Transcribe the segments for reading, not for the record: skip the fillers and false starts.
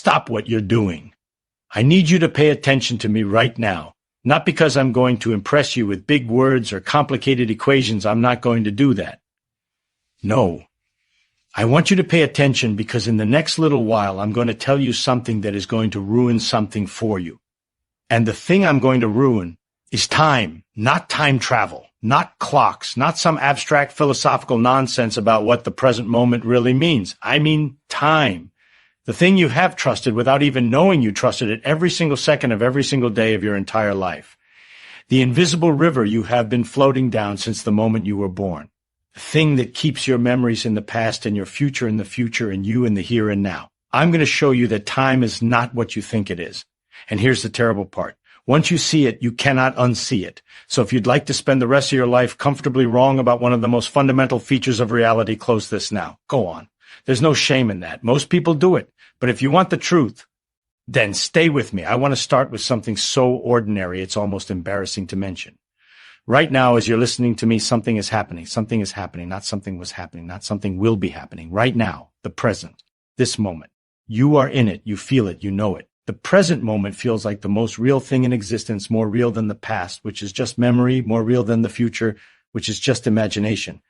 stop what you're doing. I need you to pay attention to me right now. Not because I'm going to impress you with big words or complicated equations. I'm not going to do that. No. I want you to pay attention because in the next little while I'm going to tell you something that is going to ruin something for you. And the thing I'm going to ruin is time, not time travel, not clocks, not some abstract philosophical nonsense about what the present moment really means. I mean time. The thing you have trusted without even knowing you trusted it every single second of every single day of your entire life. The invisible river you have been floating down since the moment you were born. The thing that keeps your memories in the past and your future in the future and you in the here and now. I'm going to show you that time is not what you think it is. And here's the terrible part. Once you see it, you cannot unsee it. So if you'd like to spend the rest of your life comfortably wrong about one of the most fundamental features of reality, close this now. Go on. There's no shame in that. Most people do it. But if you want the truth, then stay with me. I want to start with something so ordinary it's almost embarrassing to mention. Right now, as you're listening to me, something is happening. Something is happening, not something was happening, not something will be happening. Right now, the present, this moment. You are in it. You feel it. You know it. The present moment feels like the most real thing in existence, more real than the past, which is just memory, more real than the future, which is just imagination.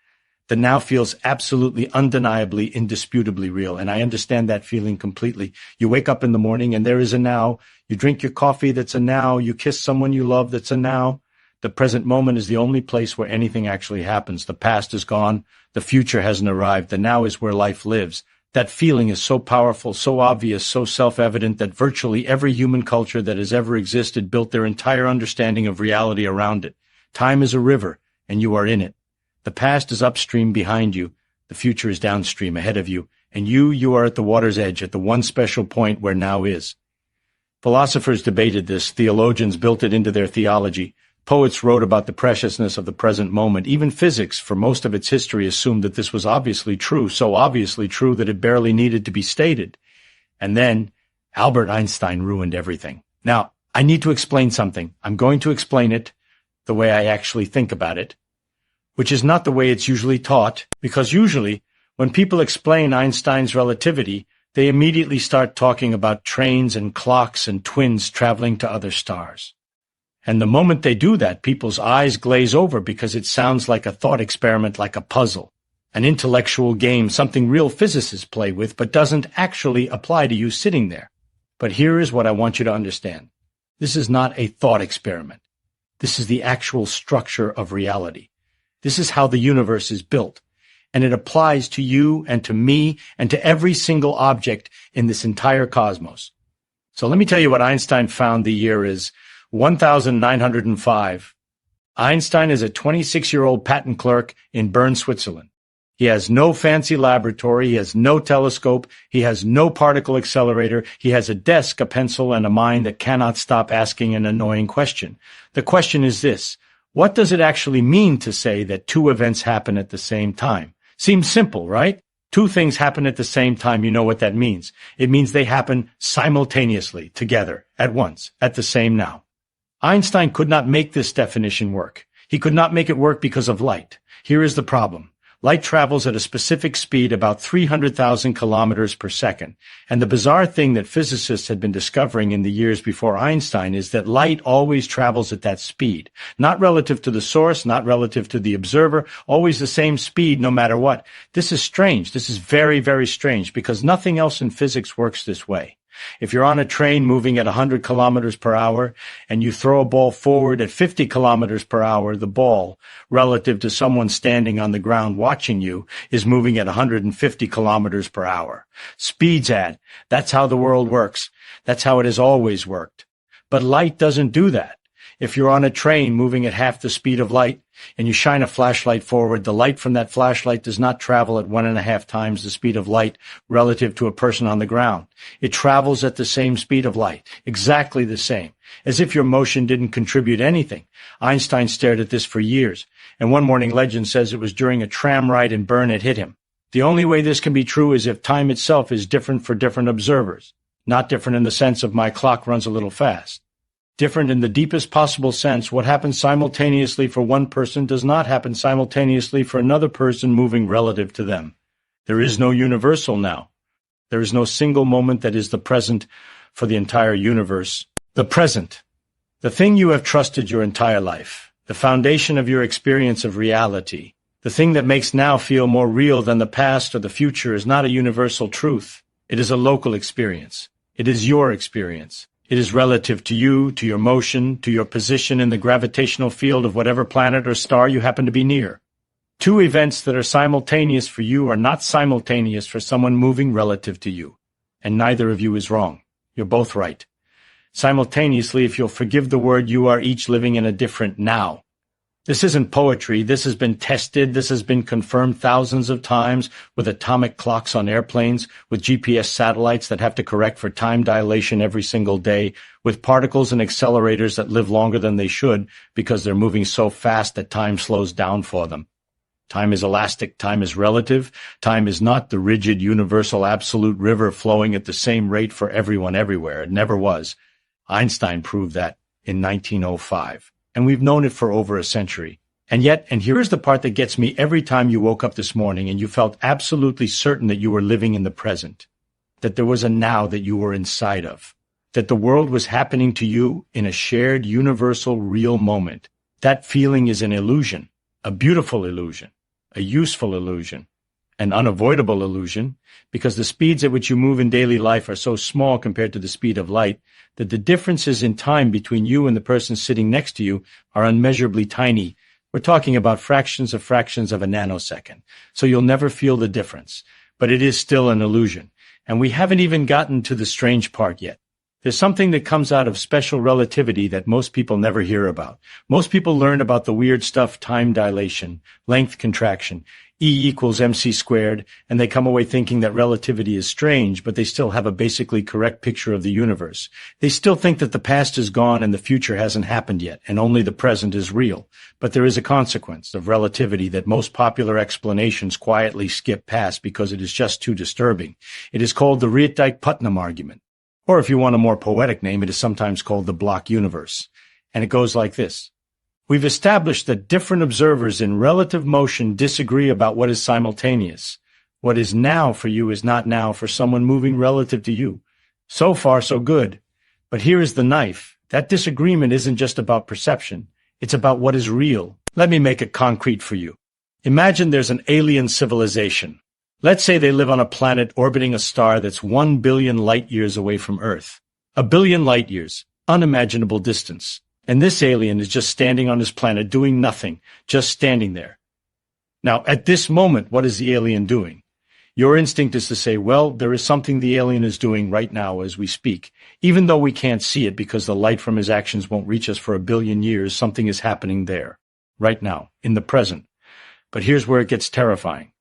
The now feels absolutely, undeniably, indisputably real, and I understand that feeling completely. You wake up in the morning and there is a now. You drink your coffee, that's a now. You kiss someone you love, that's a now. The present moment is the only place where anything actually happens. The past is gone. The future hasn't arrived. The now is where life lives. That feeling is so powerful, so obvious, so self-evident that virtually every human culture that has ever existed built their entire understanding of reality around it. Time is a river, and you are in it. The past is upstream behind you. The future is downstream ahead of you. And you are at the water's edge, at the one special point where now is. Philosophers debated this. Theologians built it into their theology. Poets wrote about the preciousness of the present moment. Even physics, for most of its history, assumed that this was obviously true, so obviously true that it barely needed to be stated. And then Albert Einstein ruined everything. Now, I need to explain something. I'm going to explain it the way I actually think about it, which is not the way it's usually taught, because usually, when people explain Einstein's relativity, they immediately start talking about trains and clocks and twins traveling to other stars. And the moment they do that, people's eyes glaze over because it sounds like a thought experiment, like a puzzle, an intellectual game, something real physicists play with, but doesn't actually apply to you sitting there. But here is what I want you to understand. This is not a thought experiment. This is the actual structure of reality. This is how the universe is built, and it applies to you and to me and to every single object in this entire cosmos. So let me tell you what Einstein found. The year is 1905. Einstein is a 26-year-old patent clerk in Bern, Switzerland. He has no fancy laboratory. He has no telescope. He has no particle accelerator. He has a desk, a pencil, and a mind that cannot stop asking an annoying question. The question is this. What does it actually mean to say that two events happen at the same time? Seems simple, right? Two things happen at the same time. You know what that means. It means they happen simultaneously, together, at once, at the same now. Einstein could not make this definition work. He could not make it work because of light. Here is the problem. Light travels at a specific speed, about 300,000 kilometers per second. And the bizarre thing that physicists had been discovering in the years before Einstein is that light always travels at that speed. Not relative to the source, not relative to the observer, always the same speed no matter what. This is strange. This is very, very strange because nothing else in physics works this way. If you're on a train moving at 100 kilometers per hour and you throw a ball forward at 50 kilometers per hour, the ball, relative to someone standing on the ground watching you, is moving at 150 kilometers per hour. Speeds add. That's how the world works. That's how it has always worked. But light doesn't do that. If you're on a train moving at half the speed of light and you shine a flashlight forward, the light from that flashlight does not travel at 1.5 times the speed of light relative to a person on the ground. It travels at the same speed of light, exactly the same, as if your motion didn't contribute anything. Einstein stared at this for years, and one morning legend says it was during a tram ride in Bern it hit him. The only way this can be true is if time itself is different for different observers, not different in the sense of my clock runs a little fast. Different in the deepest possible sense, what happens simultaneously for one person does not happen simultaneously for another person moving relative to them. There is no universal now. There is no single moment that is the present for the entire universe. The present, the thing you have trusted your entire life, the foundation of your experience of reality, the thing that makes now feel more real than the past or the future is not a universal truth. It is a local experience. It is your experience. It is relative to you, to your motion, to your position in the gravitational field of whatever planet or star you happen to be near. Two events that are simultaneous for you are not simultaneous for someone moving relative to you. And neither of you is wrong. You're both right. Simultaneously, if you'll forgive the word, you are each living in a different now. This isn't poetry. This has been tested. This has been confirmed thousands of times with atomic clocks on airplanes, with GPS satellites that have to correct for time dilation every single day, with particles and accelerators that live longer than they should because they're moving so fast that time slows down for them. Time is elastic. Time is relative. Time is not the rigid, universal, absolute river flowing at the same rate for everyone everywhere. It never was. Einstein proved that in 1905. And we've known it for over a century. And yet, and here's the part that gets me every time you woke up this morning and you felt absolutely certain that you were living in the present, that there was a now that you were inside of, that the world was happening to you in a shared, universal, real moment. That feeling is an illusion, a beautiful illusion, a useful illusion, an unavoidable illusion, because the speeds at which you move in daily life are so small compared to the speed of light that the differences in time between you and the person sitting next to you are unmeasurably tiny. We're talking about fractions of a nanosecond, so you'll never feel the difference. But it is still an illusion, and we haven't even gotten to the strange part yet. There's something that comes out of special relativity that most people never hear about. Most people learn about the weird stuff, time dilation, length contraction, E equals mc squared, and they come away thinking that relativity is strange, but they still have a basically correct picture of the universe. They still think that the past is gone and the future hasn't happened yet, and only the present is real. But there is a consequence of relativity that most popular explanations quietly skip past because it is just too disturbing. It is called the Rietvik-Putnam argument. Or if you want a more poetic name, it is sometimes called the block universe. And it goes like this. We've established that different observers in relative motion disagree about what is simultaneous. What is now for you is not now for someone moving relative to you. So far, so good. But here is the knife. That disagreement isn't just about perception. It's about what is real. Let me make it concrete for you. Imagine there's an alien civilization. Let's say they live on a planet orbiting a star that's 1 billion light years away from Earth. 1 billion light years. Unimaginable distance. And this alien is just standing on his planet doing nothing, just standing there. Now, at this moment, what is the alien doing? Your instinct is to say, well, there is something the alien is doing right now as we speak. Even though we can't see it because the light from his actions won't reach us for 1 billion years, something is happening there, right now, in the present. But here's where it gets terrifying.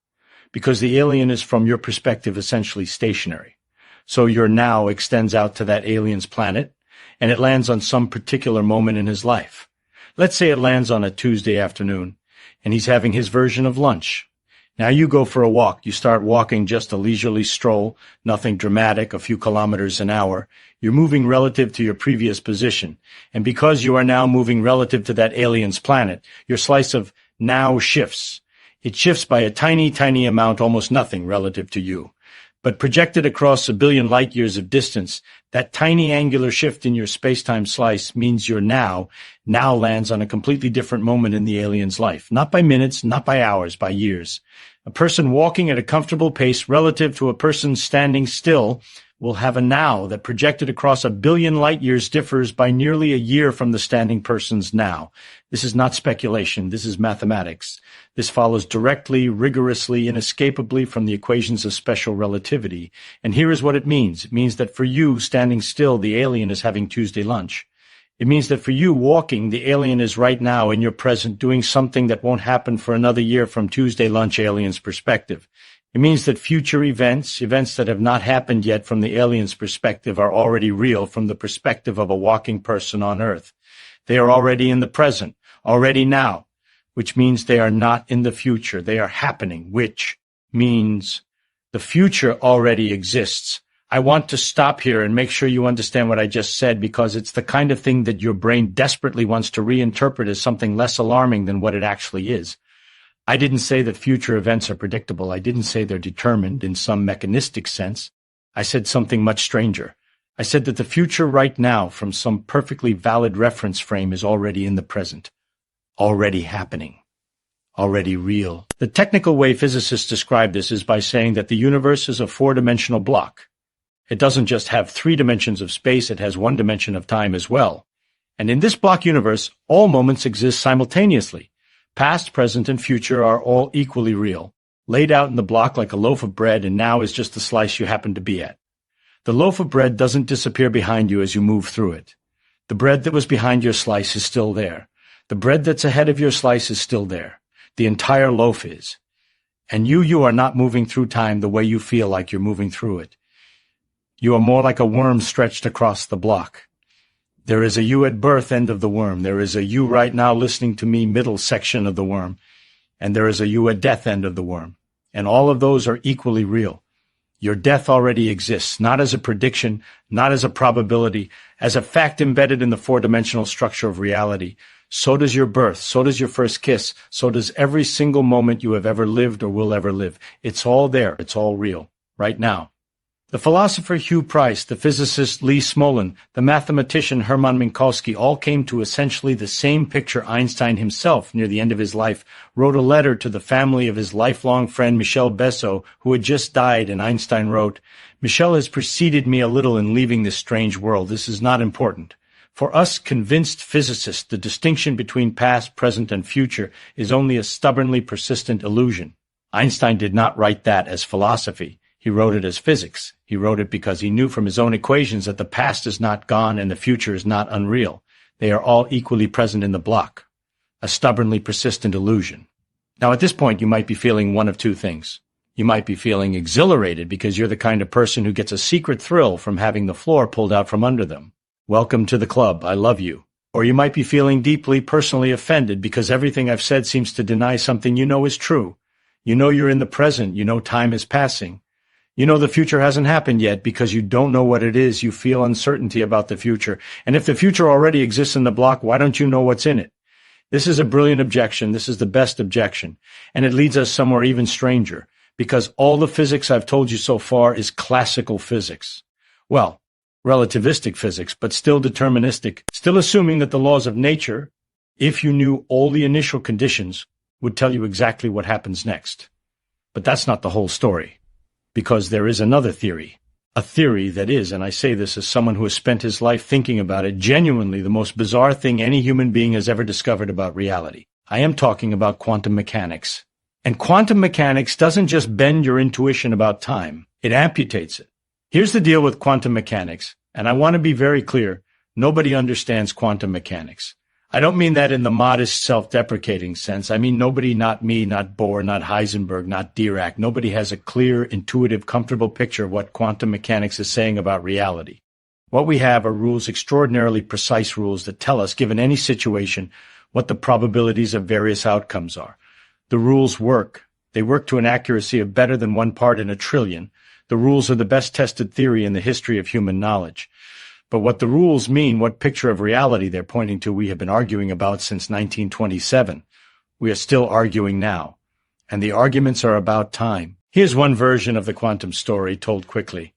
Because the alien is, from your perspective, essentially stationary. So your now extends out to that alien's planet, and it lands on some particular moment in his life. Let's say it lands on a Tuesday afternoon, and he's having his version of lunch. Now you go for a walk. You start walking, just a leisurely stroll, nothing dramatic, a few kilometers an hour. You're moving relative to your previous position. And because you are now moving relative to that alien's planet, your slice of now shifts. It shifts by a tiny, tiny amount, almost nothing relative to you. But projected across 1 billion light years of distance, that tiny angular shift in your space-time slice means your now lands on a completely different moment in the alien's life. Not by minutes, not by hours, by years. A person walking at a comfortable pace relative to a person standing still will have a now that projected across 1 billion light years differs by nearly a year from the standing person's now. This is not speculation. This is mathematics. This follows directly, rigorously, inescapably from the equations of special relativity. And here is what it means. It means that for you, standing still, the alien is having Tuesday lunch. It means that for you, walking, the alien is right now in your present doing something that won't happen for another year from Tuesday lunch alien's perspective. It means that future events that have not happened yet from the alien's perspective, are already real from the perspective of a walking person on Earth. They are already in the present, already now, which means they are not in the future. They are happening, which means the future already exists. I want to stop here and make sure you understand what I just said, because it's the kind of thing that your brain desperately wants to reinterpret as something less alarming than what it actually is. I didn't say that future events are predictable. I didn't say they're determined in some mechanistic sense. I said something much stranger. I said that the future right now from some perfectly valid reference frame is already in the present, already happening, already real. The technical way physicists describe this is by saying that the universe is a four-dimensional block. It doesn't just have 3 dimensions of space, it has 1 dimension of time as well. And in this block universe, all moments exist simultaneously. Past, present, and future are all equally real, laid out in the block like a loaf of bread, and now is just the slice you happen to be at. The loaf of bread doesn't disappear behind you as you move through it. The bread that was behind your slice is still there. The bread that's ahead of your slice is still there. The entire loaf is. And you are not moving through time the way you feel like you're moving through it. You are more like a worm stretched across the block. There is a you at birth end of the worm. There is a you right now listening to me middle section of the worm. And there is a you at death end of the worm. And all of those are equally real. Your death already exists, not as a prediction, not as a probability, as a fact embedded in the four-dimensional structure of reality. So does your birth, so does your first kiss, so does every single moment you have ever lived or will ever live. It's all there, it's all real, right now. The philosopher Hugh Price, the physicist Lee Smolin, the mathematician Hermann Minkowski all came to essentially the same picture Einstein himself, near the end of his life, wrote a letter to the family of his lifelong friend Michel Besso, who had just died, and Einstein wrote, "Michel has preceded me a little in leaving this strange world. This is not important. For us convinced physicists, the distinction between past, present, and future is only a stubbornly persistent illusion." Einstein did not write that as philosophy. He wrote it as physics. He wrote it because he knew from his own equations that the past is not gone and the future is not unreal. They are all equally present in the block. A stubbornly persistent illusion. Now at this point you might be feeling one of two things. You might be feeling exhilarated because you're the kind of person who gets a secret thrill from having the floor pulled out from under them. Welcome to the club, I love you. Or you might be feeling deeply personally offended because everything I've said seems to deny something you know is true. You know you're in the present, you know time is passing. You know the future hasn't happened yet because you don't know what it is. You feel uncertainty about the future. And if the future already exists in the block, why don't you know what's in it? This is a brilliant objection. This is the best objection. And it leads us somewhere even stranger, because all the physics I've told you so far is classical physics. Well, relativistic physics, but still deterministic, still assuming that the laws of nature, if you knew all the initial conditions, would tell you exactly what happens next. But that's not the whole story. Because there is another theory, a theory that is, and I say this as someone who has spent his life thinking about it, genuinely the most bizarre thing any human being has ever discovered about reality. I am talking about quantum mechanics. And quantum mechanics doesn't just bend your intuition about time, it amputates it. Here's the deal with quantum mechanics, and I want to be very clear, nobody understands quantum mechanics. I don't mean that in the modest, self-deprecating sense. I mean nobody, not me, not Bohr, not Heisenberg, not Dirac. Nobody has a clear, intuitive, comfortable picture of what quantum mechanics is saying about reality. What we have are rules, extraordinarily precise rules that tell us, given any situation, what the probabilities of various outcomes are. The rules work. They work to an accuracy of better than 1 part in a trillion. The rules are the best tested theory in the history of human knowledge. But what the rules mean, what picture of reality they're pointing to, we have been arguing about since 1927. We are still arguing now. And the arguments are about time. Here's one version of the quantum story told quickly.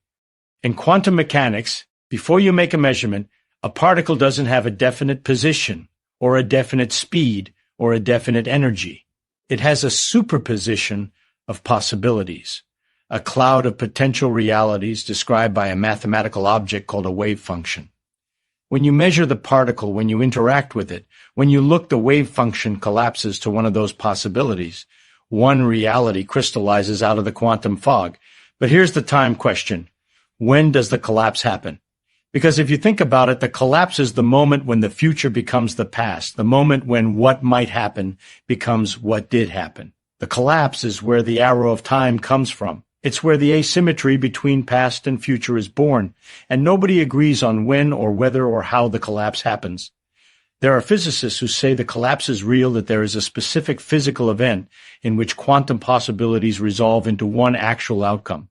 In quantum mechanics, before you make a measurement, a particle doesn't have a definite position, or a definite speed, or a definite energy. It has a superposition of possibilities. A cloud of potential realities described by a mathematical object called a wave function. When you measure the particle, when you interact with it, when you look, the wave function collapses to one of those possibilities. One reality crystallizes out of the quantum fog. But here's the time question. When does the collapse happen? Because if you think about it, the collapse is the moment when the future becomes the past, the moment when what might happen becomes what did happen. The collapse is where the arrow of time comes from. It's where the asymmetry between past and future is born, and nobody agrees on when or whether or how the collapse happens. There are physicists who say the collapse is real, that there is a specific physical event in which quantum possibilities resolve into one actual outcome.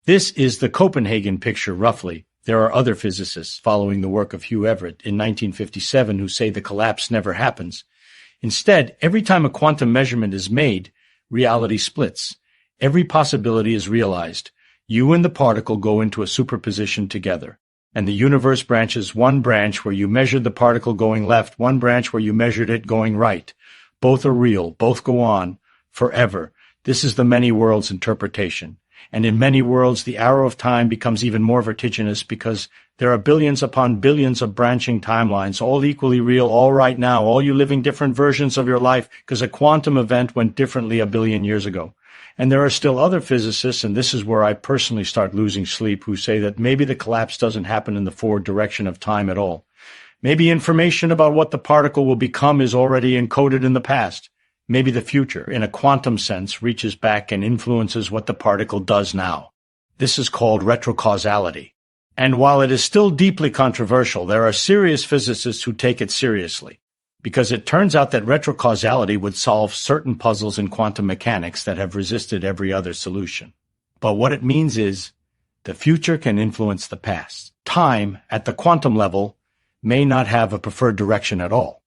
This is the Copenhagen picture, roughly. There are other physicists, following the work of Hugh Everett in 1957, who say the collapse never happens. Instead, every time a quantum measurement is made, reality splits. Every possibility is realized. You and the particle go into a superposition together, and the universe branches, one branch where you measured the particle going left, one branch where you measured it going right. Both are real, both go on forever. This is the many worlds interpretation. And in many worlds, the arrow of time becomes even more vertiginous because there are billions upon billions of branching timelines, all equally real, all right now, all you living different versions of your life because a quantum event went differently a billion years ago. And there are still other physicists, and this is where I personally start losing sleep, who say that maybe the collapse doesn't happen in the forward direction of time at all. Maybe information about what the particle will become is already encoded in the past. Maybe the future, in a quantum sense, reaches back and influences what the particle does now. This is called retrocausality. And while it is still deeply controversial, there are serious physicists who take it seriously, because it turns out that retrocausality would solve certain puzzles in quantum mechanics that have resisted every other solution. But what it means is, the future can influence the past. Time, at the quantum level, may not have a preferred direction at all.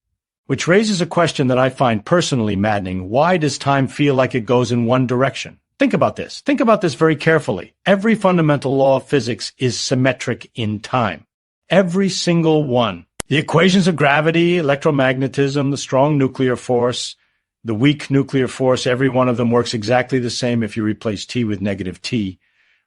Which raises a question that I find personally maddening. Why does time feel like it goes in one direction? Think about this. Think about this very carefully. Every fundamental law of physics is symmetric in time. Every single one. The equations of gravity, electromagnetism, the strong nuclear force, the weak nuclear force, every one of them works exactly the same if you replace t with negative t.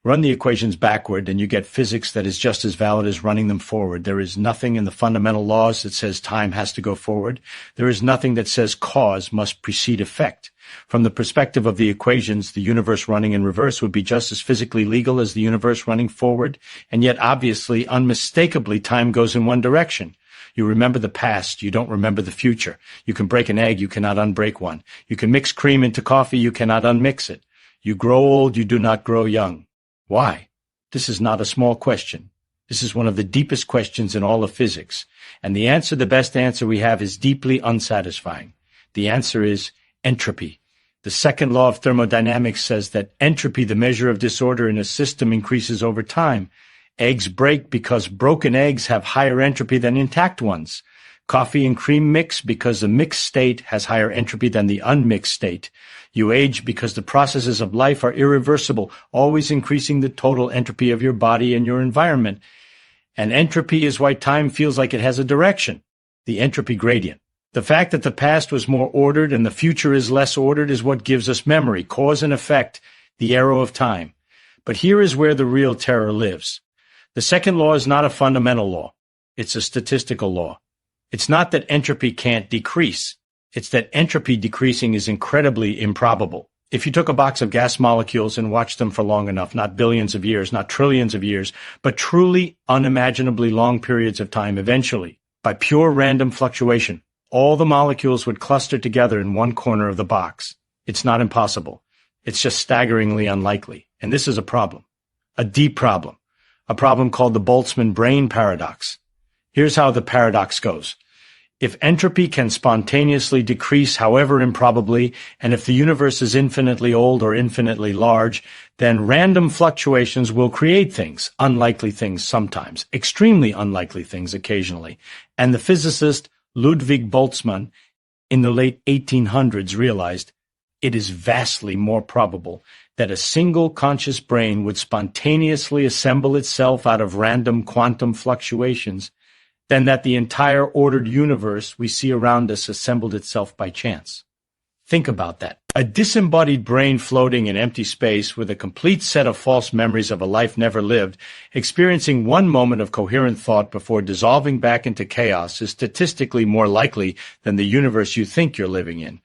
Run the equations backward, and you get physics that is just as valid as running them forward. There is nothing in the fundamental laws that says time has to go forward. There is nothing that says cause must precede effect. From the perspective of the equations, the universe running in reverse would be just as physically legal as the universe running forward, and yet obviously, unmistakably, time goes in one direction. You remember the past, you don't remember the future. You can break an egg, you cannot unbreak one. You can mix cream into coffee, you cannot unmix it. You grow old, you do not grow young. Why? This is not a small question. This is one of the deepest questions in all of physics. And the answer, the best answer we have, is deeply unsatisfying. The answer is entropy. The second law of thermodynamics says that entropy, the measure of disorder in a system, increases over time. Eggs break because broken eggs have higher entropy than intact ones. Coffee and cream mix because the mixed state has higher entropy than the unmixed state. You age because the processes of life are irreversible, always increasing the total entropy of your body and your environment. And entropy is why time feels like it has a direction, the entropy gradient. The fact that the past was more ordered and the future is less ordered is what gives us memory, cause and effect, the arrow of time. But here is where the real terror lives. The second law is not a fundamental law. It's a statistical law. It's not that entropy can't decrease. It's that entropy decreasing is incredibly improbable. If you took a box of gas molecules and watched them for long enough, not billions of years, not trillions of years, but truly unimaginably long periods of time, eventually, by pure random fluctuation, all the molecules would cluster together in one corner of the box. It's not impossible. It's just staggeringly unlikely. And this is a problem. A deep problem. A problem called the Boltzmann brain paradox. Here's how the paradox goes. If entropy can spontaneously decrease, however improbably, and if the universe is infinitely old or infinitely large, then random fluctuations will create things, unlikely things sometimes, extremely unlikely things occasionally. And the physicist Ludwig Boltzmann in the late 1800s realized it is vastly more probable that a single conscious brain would spontaneously assemble itself out of random quantum fluctuations than that the entire ordered universe we see around us assembled itself by chance. Think about that. A disembodied brain floating in empty space with a complete set of false memories of a life never lived, experiencing one moment of coherent thought before dissolving back into chaos, is statistically more likely than the universe you think you're living in.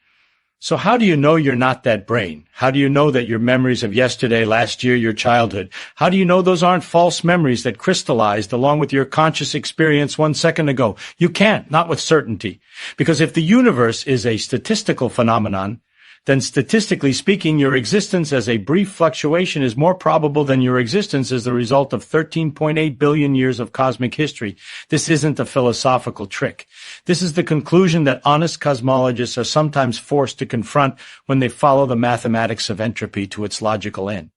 So how do you know you're not that brain? How do you know that your memories of yesterday, last year, your childhood, how do you know those aren't false memories that crystallized along with your conscious experience 1 second ago? You can't, not with certainty. Because if the universe is a statistical phenomenon, then statistically speaking, your existence as a brief fluctuation is more probable than your existence as the result of 13.8 billion years of cosmic history. This isn't a philosophical trick. This is the conclusion that honest cosmologists are sometimes forced to confront when they follow the mathematics of entropy to its logical end.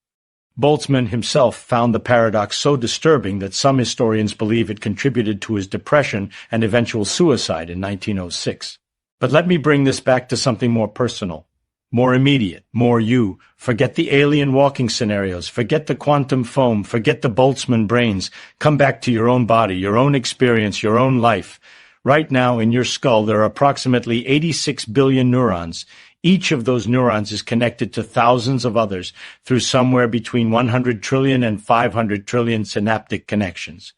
Boltzmann himself found the paradox so disturbing that some historians believe it contributed to his depression and eventual suicide in 1906. But let me bring this back to something more personal. more immediate, more you. Forget the alien walking scenarios. Forget the quantum foam. Forget the Boltzmann brains. Come back to your own body, your own experience, your own life. Right now, in your skull, there are approximately 86 billion neurons. Each of those neurons is connected to thousands of others through somewhere between 100 trillion and 500 trillion synaptic connections.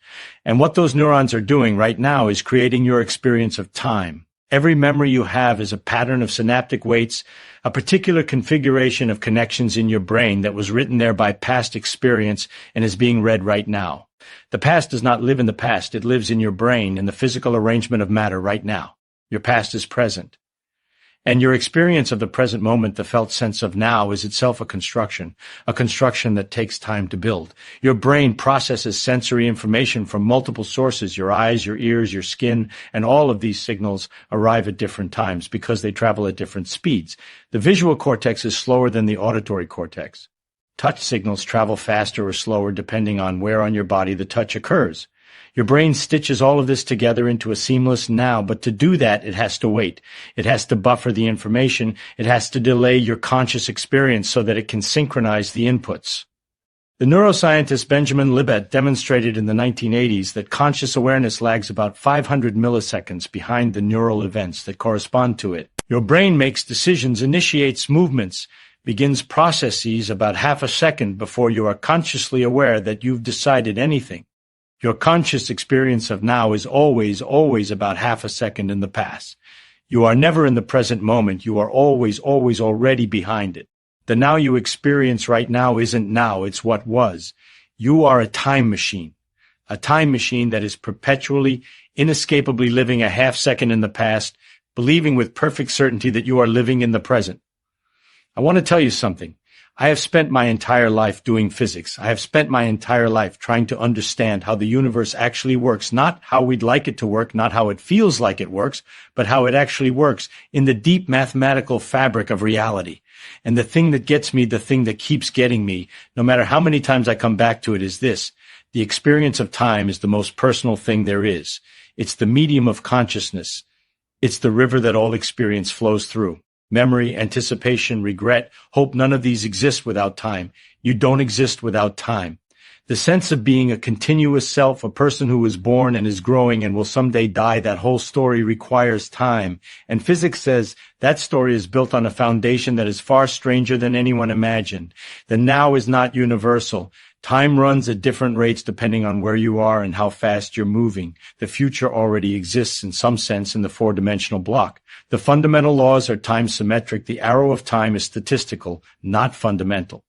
And what those neurons are doing right now is creating your experience of time. Every memory you have is a pattern of synaptic weights, a particular configuration of connections in your brain that was written there by past experience and is being read right now. The past does not live in the past. It lives in your brain, in the physical arrangement of matter right now. Your past is present. And your experience of the present moment, the felt sense of now, is itself a construction that takes time to build. Your brain processes sensory information from multiple sources, your eyes, your ears, your skin, and all of these signals arrive at different times because they travel at different speeds. The visual cortex is slower than the auditory cortex. Touch signals travel faster or slower depending on where on your body the touch occurs. Your brain stitches all of this together into a seamless now, but to do that, it has to wait. It has to buffer the information. It has to delay your conscious experience so that it can synchronize the inputs. The neuroscientist Benjamin Libet demonstrated in the 1980s that conscious awareness lags about 500 milliseconds behind the neural events that correspond to it. Your brain makes decisions, initiates movements, begins processes about half a second before you are consciously aware that you've decided anything. Your conscious experience of now is always about half a second in the past. You are never in the present moment. You are always already behind it. The now you experience right now isn't now, it's what was. You are a time machine that is perpetually, inescapably living a half second in the past, believing with perfect certainty that you are living in the present. I want to tell you something. I have spent my entire life doing physics. I have spent my entire life trying to understand how the universe actually works, not how we'd like it to work, not how it feels like it works, but how it actually works in the deep mathematical fabric of reality. And the thing that gets me, the thing that keeps getting me, no matter how many times I come back to it, is this. The experience of time is the most personal thing there is. It's the medium of consciousness. It's the river that all experience flows through. Memory, anticipation, regret, hope, none of these exist without time. You don't exist without time. The sense of being a continuous self, a person who is born and is growing and will someday die, that whole story requires time. And physics says that story is built on a foundation that is far stranger than anyone imagined. The now is not universal. Time runs at different rates depending on where you are and how fast you're moving. The future already exists in some sense in the four-dimensional block. The fundamental laws are time-symmetric. The arrow of time is statistical, not fundamental.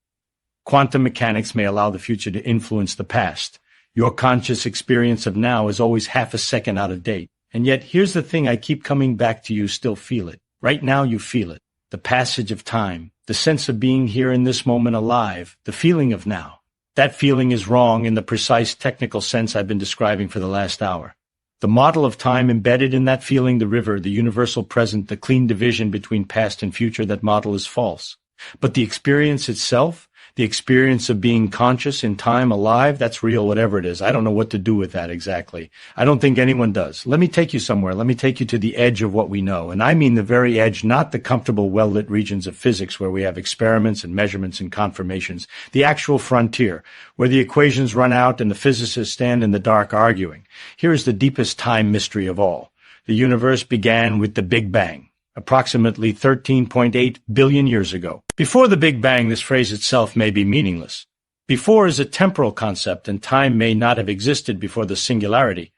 Quantum mechanics may allow the future to influence the past. Your conscious experience of now is always half a second out of date. And yet, here's the thing, I keep coming back to: you still feel it. Right now you feel it. The passage of time, the sense of being here in this moment alive, the feeling of now. That feeling is wrong in the precise technical sense I've been describing for the last hour. The model of time embedded in that feeling, the river, the universal present, the clean division between past and future, that model is false. But the experience itself, the experience of being conscious in time, alive, that's real, whatever it is. I don't know what to do with that exactly. I don't think anyone does. Let me take you somewhere. Let me take you to the edge of what we know. And I mean the very edge, not the comfortable, well-lit regions of physics where we have experiments and measurements and confirmations. The actual frontier, where the equations run out and the physicists stand in the dark arguing. Here is the deepest time mystery of all. The universe began with the Big Bang, approximately 13.8 billion years ago. Before the Big Bang, this phrase itself may be meaningless. Before is a temporal concept, and time may not have existed before the singularity.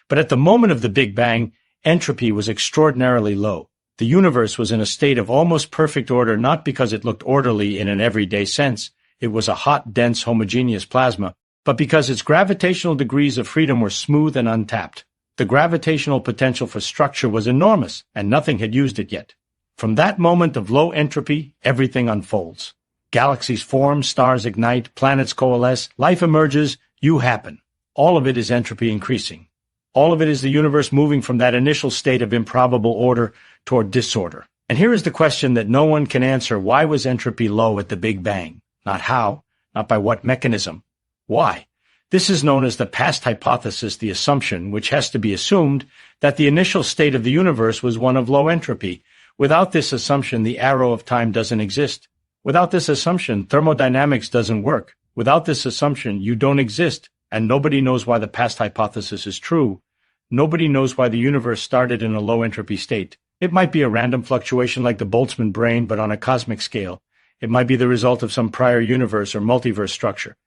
But at the moment of the Big Bang, entropy was extraordinarily low. The universe was in a state of almost perfect order, not because it looked orderly in an everyday sense. It was a hot, dense, homogeneous plasma, but because its gravitational degrees of freedom were smooth and untapped. The gravitational potential for structure was enormous, and nothing had used it yet. From that moment of low entropy, everything unfolds. Galaxies form, stars ignite, planets coalesce, life emerges, you happen. All of it is entropy increasing. All of it is the universe moving from that initial state of improbable order toward disorder. And here is the question that no one can answer: why was entropy low at the Big Bang? Not how, not by what mechanism. Why? This is known as the past hypothesis, the assumption, which has to be assumed, that the initial state of the universe was one of low entropy, Without this assumption, the arrow of time doesn't exist. Without this assumption, thermodynamics doesn't work. Without this assumption, you don't exist, and nobody knows why the past hypothesis is true. Nobody knows why the universe started in a low-entropy state. It might be a random fluctuation like the Boltzmann brain, but on a cosmic scale. It might be the result of some prior universe or multiverse structure.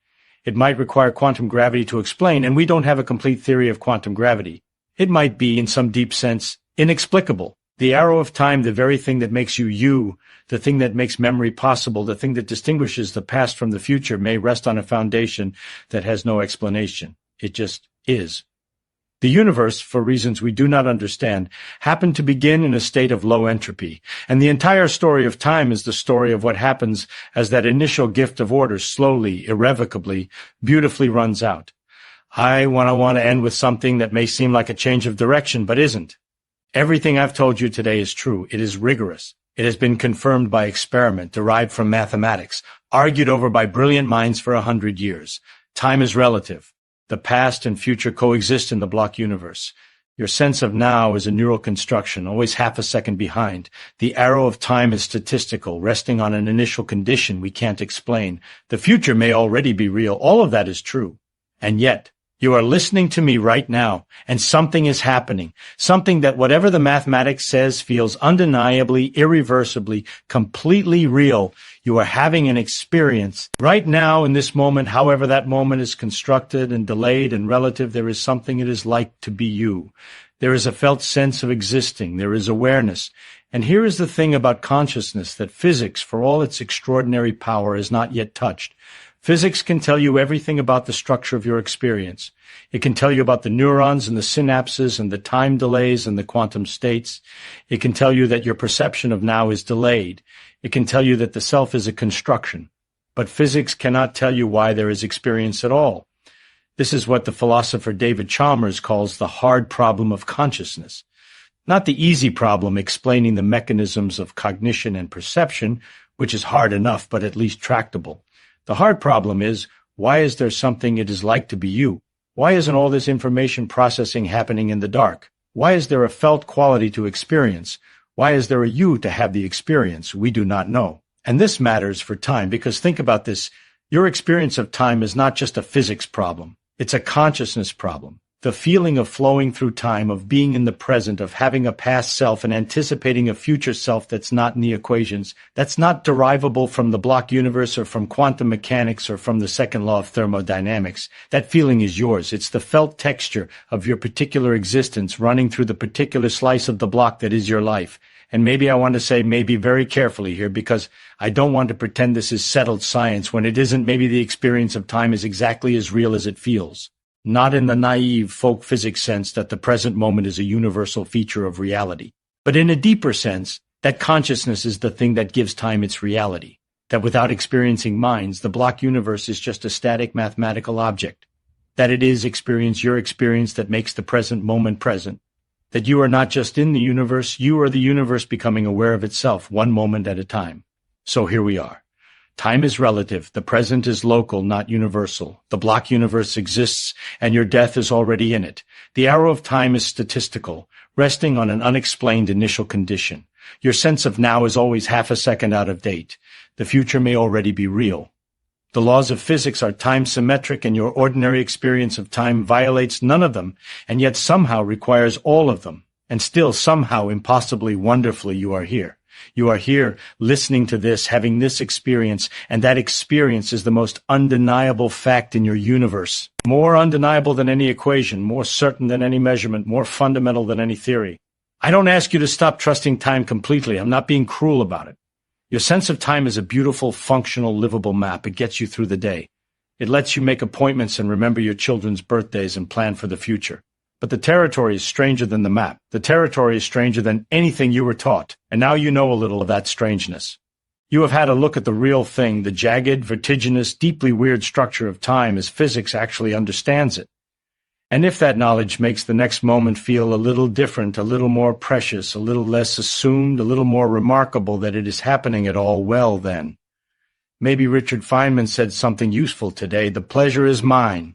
It might require quantum gravity to explain, and we don't have a complete theory of quantum gravity. It might be, in some deep sense, inexplicable. The arrow of time, the very thing that makes you you, the thing that makes memory possible, the thing that distinguishes the past from the future, may rest on a foundation that has no explanation. It just is. The universe, for reasons we do not understand, happened to begin in a state of low entropy, and the entire story of time is the story of what happens as that initial gift of order slowly, irrevocably, beautifully runs out. I want to end with something that may seem like a change of direction, but isn't. Everything I've told you today is true. It is rigorous. It has been confirmed by experiment, derived from mathematics, argued over by brilliant minds for 100 years. Time is relative. The past and future coexist in the block universe. Your sense of now is a neural construction, always half a second behind. The arrow of time is statistical, resting on an initial condition we can't explain. The future may already be real. All of that is true. And yet, you are listening to me right now, and something is happening. Something that whatever the mathematics says feels undeniably, irreversibly, completely real. You are having an experience. Right now, in this moment, however that moment is constructed and delayed and relative, there is something it is like to be you. There is a felt sense of existing. There is awareness. And here is the thing about consciousness that physics, for all its extraordinary power, is not yet touched. Physics can tell you everything about the structure of your experience. It can tell you about the neurons and the synapses and the time delays and the quantum states. It can tell you that your perception of now is delayed. It can tell you that the self is a construction. But physics cannot tell you why there is experience at all. This is what the philosopher David Chalmers calls the hard problem of consciousness. Not the easy problem explaining the mechanisms of cognition and perception, which is hard enough but at least tractable. The hard problem is, why is there something it is like to be you? Why isn't all this information processing happening in the dark? Why is there a felt quality to experience? Why is there a you to have the experience? We do not know. And this matters for time, because think about this. Your experience of time is not just a physics problem. It's a consciousness problem. The feeling of flowing through time, of being in the present, of having a past self and anticipating a future self that's not in the equations, that's not derivable from the block universe or from quantum mechanics or from the second law of thermodynamics. That feeling is yours. It's the felt texture of your particular existence running through the particular slice of the block that is your life. And maybe I want to say maybe very carefully here, because I don't want to pretend this is settled science when it isn't. Maybe the experience of time is exactly as real as it feels. Not in the naive folk physics sense that the present moment is a universal feature of reality, but in a deeper sense that consciousness is the thing that gives time its reality, that without experiencing minds, the block universe is just a static mathematical object, that it is your experience that makes the present moment present, that you are not just in the universe, you are the universe becoming aware of itself one moment at a time. So here we are. Time is relative. The present is local, not universal. The block universe exists, and your death is already in it. The arrow of time is statistical, resting on an unexplained initial condition. Your sense of now is always half a second out of date. The future may already be real. The laws of physics are time-symmetric, and your ordinary experience of time violates none of them, and yet somehow requires all of them. And still, somehow, impossibly, wonderfully, you are here. You are here, listening to this, having this experience, and that experience is the most undeniable fact in your universe. More undeniable than any equation, more certain than any measurement, more fundamental than any theory. I don't ask you to stop trusting time completely. I'm not being cruel about it. Your sense of time is a beautiful, functional, livable map. It gets you through the day. It lets you make appointments and remember your children's birthdays and plan for the future. But the territory is stranger than the map. The territory is stranger than anything you were taught, and now you know a little of that strangeness. You have had a look at the real thing, the jagged, vertiginous, deeply weird structure of time as physics actually understands it. And if that knowledge makes the next moment feel a little different, a little more precious, a little less assumed, a little more remarkable that it is happening at all, well then. Maybe Richard Feynman said something useful today. The pleasure is mine.